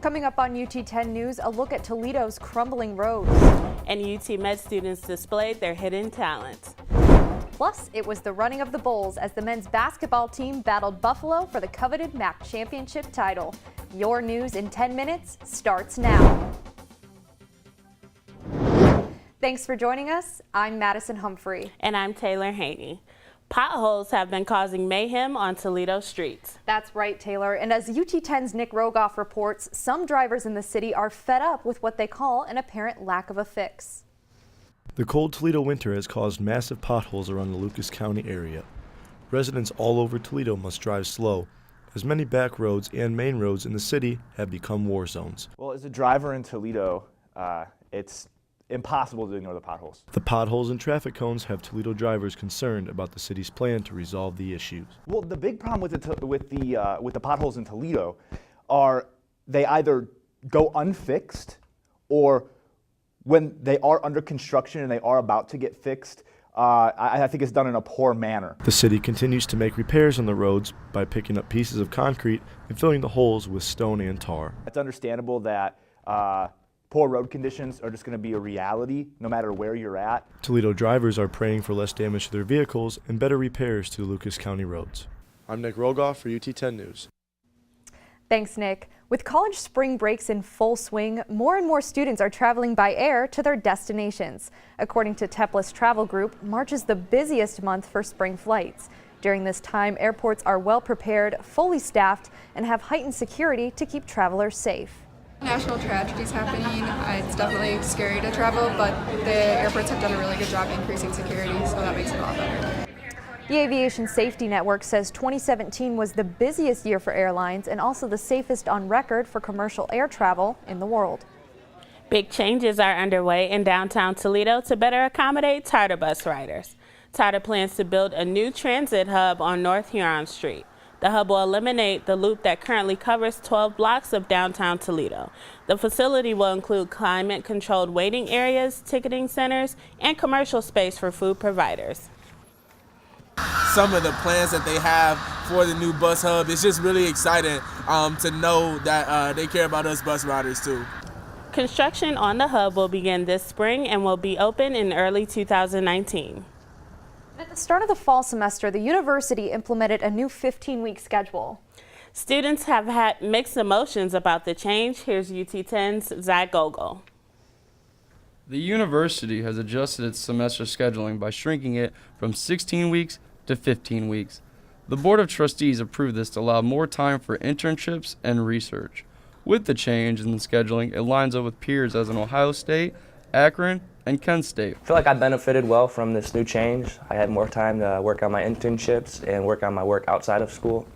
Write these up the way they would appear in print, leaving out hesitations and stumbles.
Coming up on UT10 News, a look at Toledo's crumbling roads. And UT Med students displayed their hidden talent. Plus, it was the running of the bulls as the men's basketball team battled Buffalo for the coveted MAC championship title. Your news in 10 minutes starts now. Thanks for joining us. I'm Madison Humphrey. And I'm Taylor Haney. Potholes have been causing mayhem on Toledo streets. That's right, Taylor. And as UT10's Nick Rogoff reports, some drivers in the city are fed up with what they call an apparent lack of a fix. The cold Toledo winter has caused massive potholes around the Lucas County area. Residents all over Toledo must drive slow, as many back roads and main roads in the city have become war zones. Well, as a driver in Toledo, it's impossible to ignore the potholes. The potholes and traffic cones have Toledo drivers concerned about the city's plan to resolve the issues. Well, the big problem with the potholes in Toledo are they either go unfixed, or when they are under construction and they are about to get fixed, I think it's done in a poor manner. The city continues to make repairs on the roads by picking up pieces of concrete and filling the holes with stone and tar. It's understandable that poor road conditions are just going to be a reality no matter where you're at. Toledo drivers are praying for less damage to their vehicles and better repairs to Lucas County roads. I'm Nick Rogoff for UT10 News. Thanks, Nick. With college spring breaks in full swing, more and more students are traveling by air to their destinations. According to Teplus Travel Group, March is the busiest month for spring flights. During this time, airports are well prepared, fully staffed, and have heightened security to keep travelers safe. National tragedies happening. It's definitely scary to travel, but the airports have done a really good job increasing security, so that makes it a lot better. The Aviation Safety Network says 2017 was the busiest year for airlines and also the safest on record for commercial air travel in the world. Big changes are underway in downtown Toledo to better accommodate charter bus riders. Charter plans to build a new transit hub on North Huron Street. The hub will eliminate the loop that currently covers 12 blocks of downtown Toledo. The facility will include climate-controlled waiting areas, ticketing centers, and commercial space for food providers. Some of the plans that they have for the new bus hub, it's just really exciting to know that they care about us bus riders too. Construction on the hub will begin this spring and will be open in early 2019. At the start of the fall semester, the university implemented a new 15-week schedule. Students have had mixed emotions about the change. Here's UT10's Zach Gogol. The university has adjusted its semester scheduling by shrinking it from 16 weeks to 15 weeks. The Board of Trustees approved this to allow more time for internships and research. With the change in the scheduling, it lines up with peers as in Ohio State, Akron, and Kent State. I feel like I benefited well from this new change. I had more time to work on my internships and work on my work outside of school.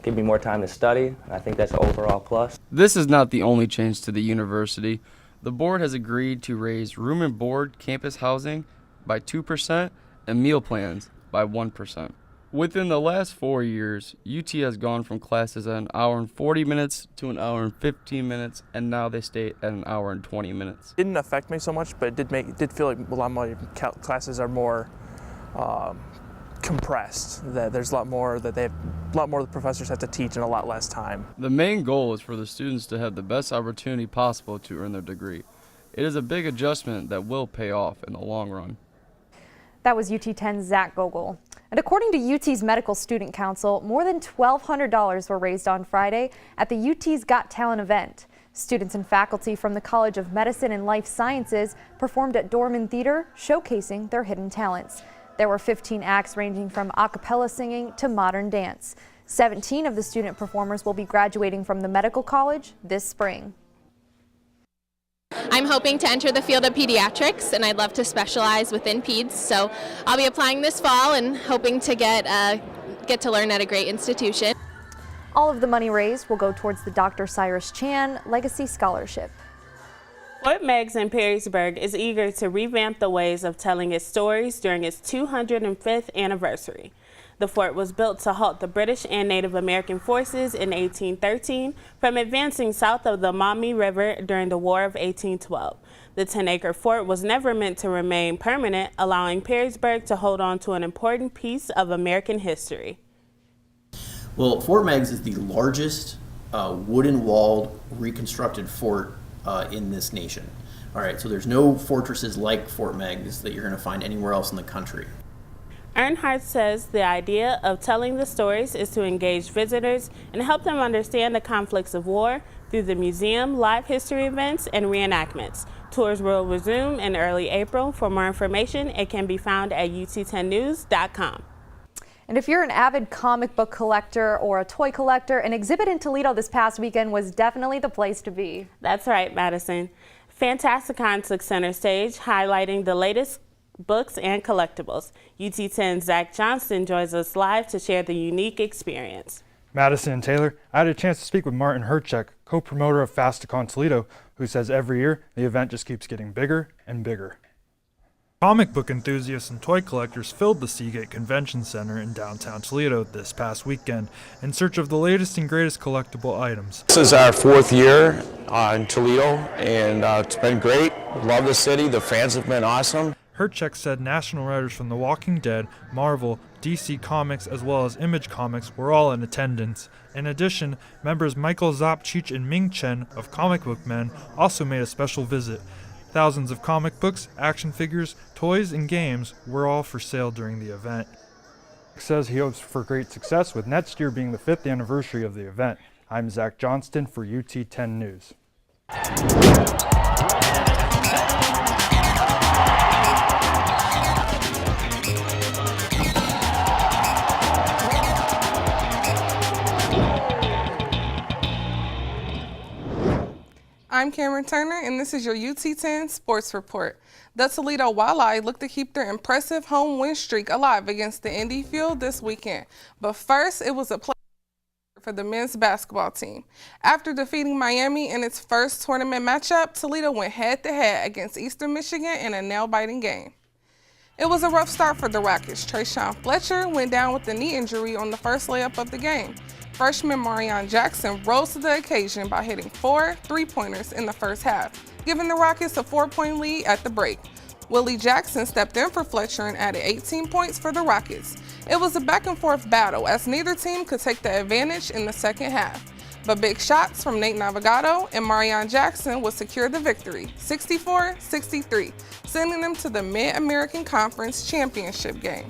Give me more time to study, and I think that's an overall plus. This is not the only change to the university. The board has agreed to raise room and board campus housing by 2% and meal plans by 1%. Within the last 4 years, UT has gone from classes at an hour and 40 minutes to an hour and 15 minutes, and now they stay at an hour and 20 minutes. It didn't affect me so much, but it did feel like a lot of my classes are more compressed. That there's a lot more the professors have to teach in a lot less time. The main goal is for the students to have the best opportunity possible to earn their degree. It is a big adjustment that will pay off in the long run. That was UT10's Zach Gogol. And according to UT's Medical Student Council, more than $1,200 were raised on Friday at the UT's Got Talent event. Students and faculty from the College of Medicine and Life Sciences performed at Dorman Theater, showcasing their hidden talents. There were 15 acts ranging from a cappella singing to modern dance. 17 of the student performers will be graduating from the medical college this spring. I'm hoping to enter the field of pediatrics, and I'd love to specialize within peds, so I'll be applying this fall and hoping to get to learn at a great institution. All of the money raised will go towards the Dr. Cyrus Chan Legacy Scholarship. Fort Meigs in Perrysburg is eager to revamp the ways of telling its stories during its 205th anniversary. The fort was built to halt the British and Native American forces in 1813 from advancing south of the Maumee River during the War of 1812. The 10-acre fort was never meant to remain permanent, allowing Perrysburg to hold on to an important piece of American history. Well, Fort Meigs is the largest wooden-walled, reconstructed fort in this nation. All right, so there's no fortresses like Fort Meigs that you're going to find anywhere else in the country. Earnhardt says the idea of telling the stories is to engage visitors and help them understand the conflicts of war through the museum, live history events, and reenactments. Tours will resume in early April. For more information, it can be found at ut10news.com. And if you're an avid comic book collector or a toy collector, an exhibit in Toledo this past weekend was definitely the place to be. That's right, Madison. Fantasticon took center stage, highlighting the latest books and collectibles. UT10's Zach Johnston joins us live to share the unique experience. Madison and Taylor, I had a chance to speak with Martin Herchek, co-promoter of Fasticon Toledo, who says every year the event just keeps getting bigger and bigger. Comic book enthusiasts and toy collectors filled the Seagate Convention Center in downtown Toledo this past weekend in search of the latest and greatest collectible items. This is our 4th year in Toledo, and it's been great. Love the city. The fans have been awesome. Herchek said national writers from The Walking Dead, Marvel, DC Comics, as well as Image Comics were all in attendance. In addition, members Michael Zapchich and Ming Chen of Comic Book Men also made a special visit. Thousands of comic books, action figures, toys, and games were all for sale during the event. He says he hopes for great success, with next year being the 5th anniversary of the event. I'm Zach Johnston for UT10 News. I'm Cameron Turner, and this is your UT10 Sports Report. The Toledo Walleye look to keep their impressive home win streak alive against the Indy Field this weekend. But first, it was a play for the men's basketball team. After defeating Miami in its first tournament matchup, Toledo went head-to-head against Eastern Michigan in a nail-biting game. It was a rough start for the Rockets. Trayshawn Fletcher went down with a knee injury on the first layup of the game. Freshman Marion Jackson rose to the occasion by hitting 4 3-pointers in the first half, giving the Rockets a 4-point lead at the break. Willie Jackson stepped in for Fletcher and added 18 points for the Rockets. It was a back-and-forth battle as neither team could take the advantage in the second half. But big shots from Nate Navigato and Marion Jackson would secure the victory, 64-63, sending them to the Mid-American Conference Championship game.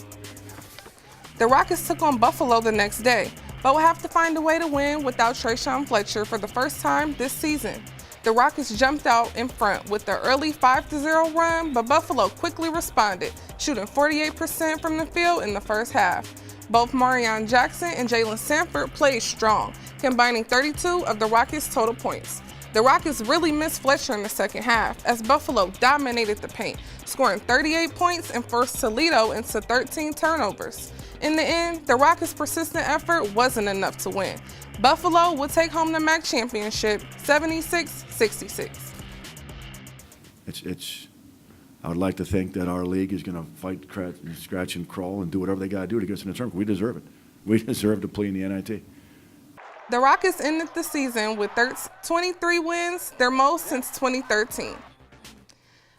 The Rockets took on Buffalo the next day, but will have to find a way to win without Trayshawn Fletcher for the first time this season. The Rockets jumped out in front with their early 5-0 run, but Buffalo quickly responded, shooting 48% from the field in the first half. Both Marion Jackson and Jalen Sanford played strong, combining 32 of the Rockets' total points. The Rockets really missed Fletcher in the second half as Buffalo dominated the paint, scoring 38 points and forced Toledo into 13 turnovers. In the end, the Rockets' persistent effort wasn't enough to win. Buffalo would take home the MAC championship 76-66. I would like to think that our league is going to fight, scratch, and crawl and do whatever they got to do to get us in the tournament. We deserve it. We deserve to play in the NIT. The Rockets ended the season with 23 wins, their most since 2013.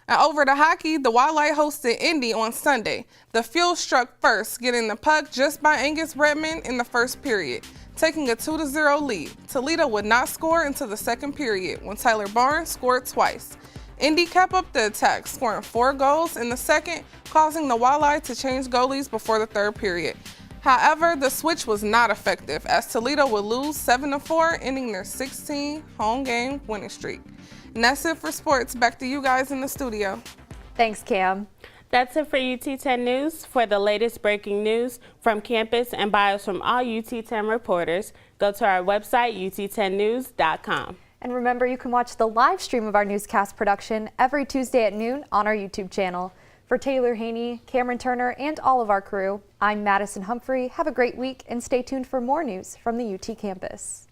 And over to hockey, the Walleye hosted Indy on Sunday. The Fuel struck first, getting the puck just by Angus Redmond in the first period, taking a 2-0 lead. Toledo would not score until the second period when Tyler Barnes scored twice. Indy kept up the attack, scoring 4 goals in the second, causing the Walleye to change goalies before the third period. However, the switch was not effective as Toledo would lose 7-4, ending their 16 home game winning streak. And that's it for sports. Back to you guys in the studio. Thanks, Cam. That's it for UT10 News. For the latest breaking news from campus and bios from all UT10 reporters, go to our website, ut10news.com. And remember, you can watch the live stream of our newscast production every Tuesday at noon on our YouTube channel. For Taylor Haney, Cameron Turner, and all of our crew, I'm Madison Humphrey. Have a great week and stay tuned for more news from the UT campus.